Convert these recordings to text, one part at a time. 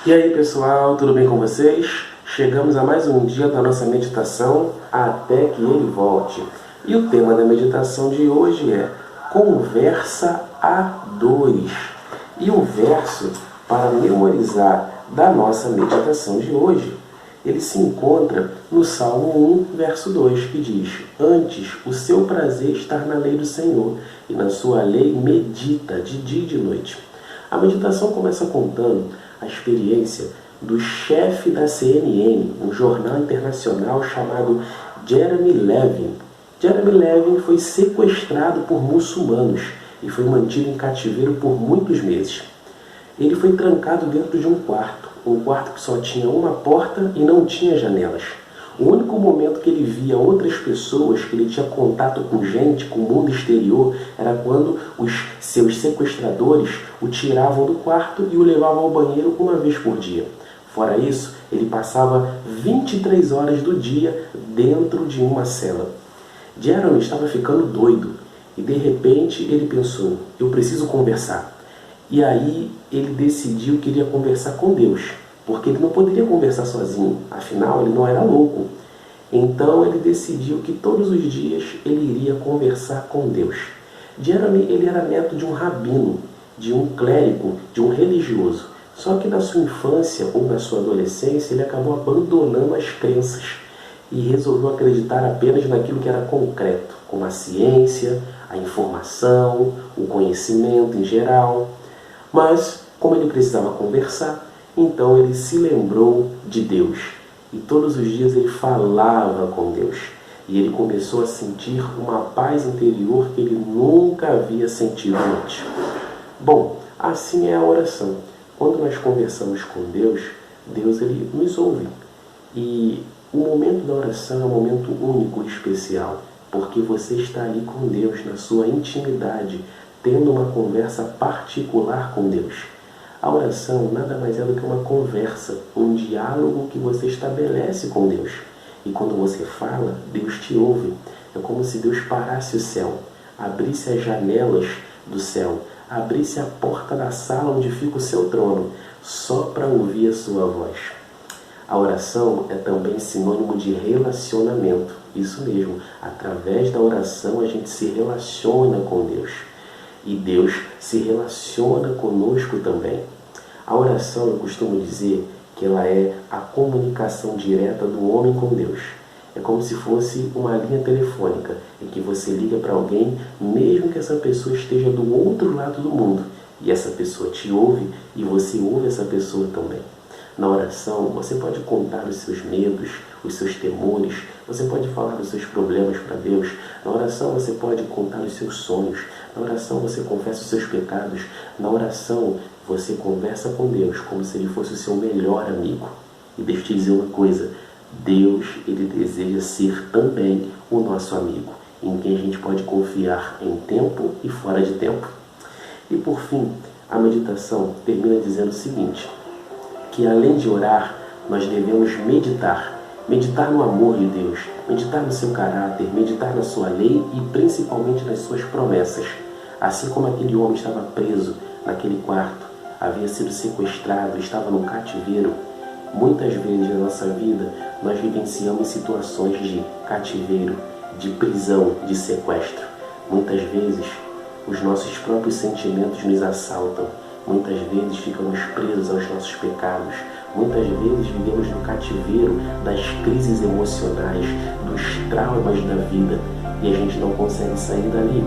E aí pessoal, tudo bem com vocês? Chegamos a mais um dia da nossa meditação, até que ele volte. E o tema da meditação de hoje é Conversa a dois. E o verso para memorizar da nossa meditação de hoje, ele se encontra no Salmo 1, verso 2, que diz: Antes o seu prazer estar na lei do Senhor, e na sua lei medita de dia e de noite. A meditação começa contando a experiência do chefe da CNN, um jornal internacional chamado Jeremy Levin. Jeremy Levin foi sequestrado por muçulmanos e foi mantido em cativeiro por muitos meses. Ele foi trancado dentro de um quarto que só tinha uma porta e não tinha janelas. O único momento que ele via outras pessoas, que ele tinha contato com gente, com o mundo exterior, era quando os seus sequestradores o tiravam do quarto e o levavam ao banheiro uma vez por dia. Fora isso, ele passava 23 horas do dia dentro de uma cela. Jeremy estava ficando doido e de repente ele pensou: eu preciso conversar. E aí ele decidiu que iria conversar com Deus, porque ele não poderia conversar sozinho, afinal ele não era louco. Então ele decidiu que todos os dias ele iria conversar com Deus. Jeremy, ele era neto de um rabino, de um clérigo, de um religioso. Só que na sua infância ou na sua adolescência ele acabou abandonando as crenças e resolveu acreditar apenas naquilo que era concreto, como a ciência, a informação, o conhecimento em geral. Mas, como ele precisava conversar, então ele se lembrou de Deus. E todos os dias ele falava com Deus. E ele começou a sentir uma paz interior que ele nunca havia sentido antes. Bom, assim é a oração. Quando nós conversamos com Deus, Deus ele nos ouve. E o momento da oração é um momento único e especial, porque você está ali com Deus, na sua intimidade, tendo uma conversa particular com Deus. A oração nada mais é do que uma conversa, um diálogo que você estabelece com Deus. E quando você fala, Deus te ouve. É como se Deus parasse o céu, abrisse as janelas do céu, abrisse a porta da sala onde fica o seu trono, só para ouvir a sua voz. A oração é também sinônimo de relacionamento. Isso mesmo, através da oração a gente se relaciona com Deus. E Deus se relaciona conosco também. A oração, eu costumo dizer que ela é a comunicação direta do homem com Deus. É como se fosse uma linha telefônica em que você liga para alguém, mesmo que essa pessoa esteja do outro lado do mundo. E essa pessoa te ouve e você ouve essa pessoa também. Na oração, você pode contar os seus medos, os seus temores, você pode falar dos seus problemas para Deus. Na oração, você pode contar os seus sonhos. Na oração, você confessa os seus pecados. Na oração, você conversa com Deus como se Ele fosse o seu melhor amigo. E deixa eu te dizer uma coisa: Deus, Ele deseja ser também o nosso amigo, em quem a gente pode confiar em tempo e fora de tempo. E por fim, a meditação termina dizendo o seguinte: que além de orar, nós devemos meditar. Meditar no amor de Deus, meditar no seu caráter, meditar na sua lei e principalmente nas suas promessas. Assim como aquele homem estava preso naquele quarto, havia sido sequestrado, estava num cativeiro, muitas vezes na nossa vida nós vivenciamos situações de cativeiro, de prisão, de sequestro. Muitas vezes os nossos próprios sentimentos nos assaltam. Muitas vezes ficamos presos aos nossos pecados. Muitas vezes vivemos no cativeiro das crises emocionais, dos traumas da vida, e a gente não consegue sair dali.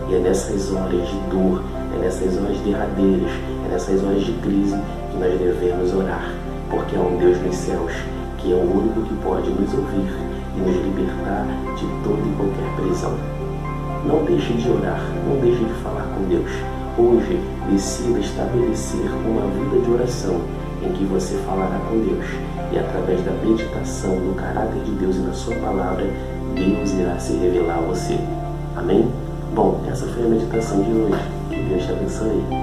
E é nessas horas de dor, é nessas horas derradeiras, é nessas horas de crise que nós devemos orar, porque há um Deus nos céus que é o único que pode nos ouvir e nos libertar de toda e qualquer prisão. Não deixe de orar, não deixe de falar com Deus. Hoje, decida estabelecer uma vida de oração em que você falará com Deus. E através da meditação no caráter de Deus e na sua palavra, Deus irá se revelar a você. Amém? Bom, essa foi a meditação de hoje. Que Deus te abençoe.